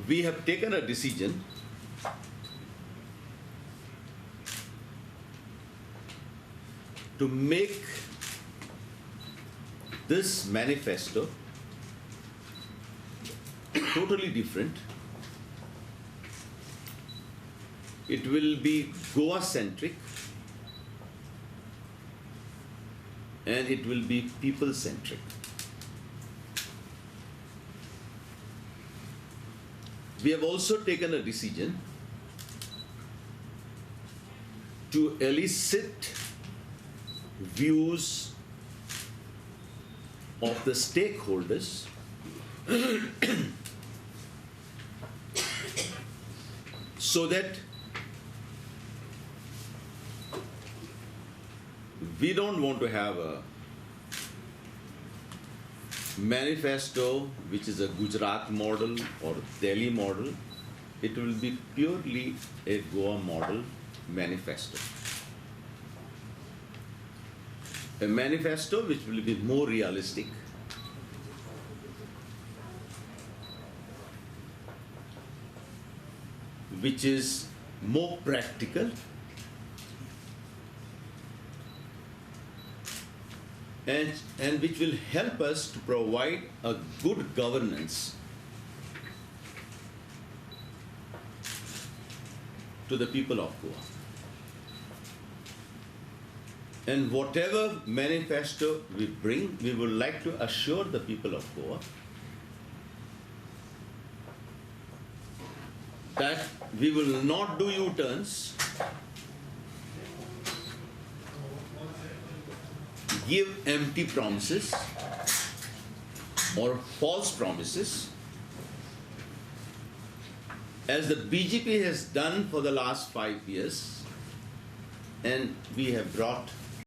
we have taken a decision to make this manifesto totally different. It will be Goa-centric and it will be people-centric. We have also taken a decision to elicit views of the stakeholders so that we don't want to have a manifesto which is a Gujarat model or Delhi model. It will be purely a Goa model manifesto. A manifesto which will be more realistic, which is more practical, and which will help us to provide a good governance to the people of Goa. And whatever manifesto we bring, we would like to assure the people of Goa that we will not do U-turns, give empty promises or false promises, as the BJP has done for the last 5 years, and we have brought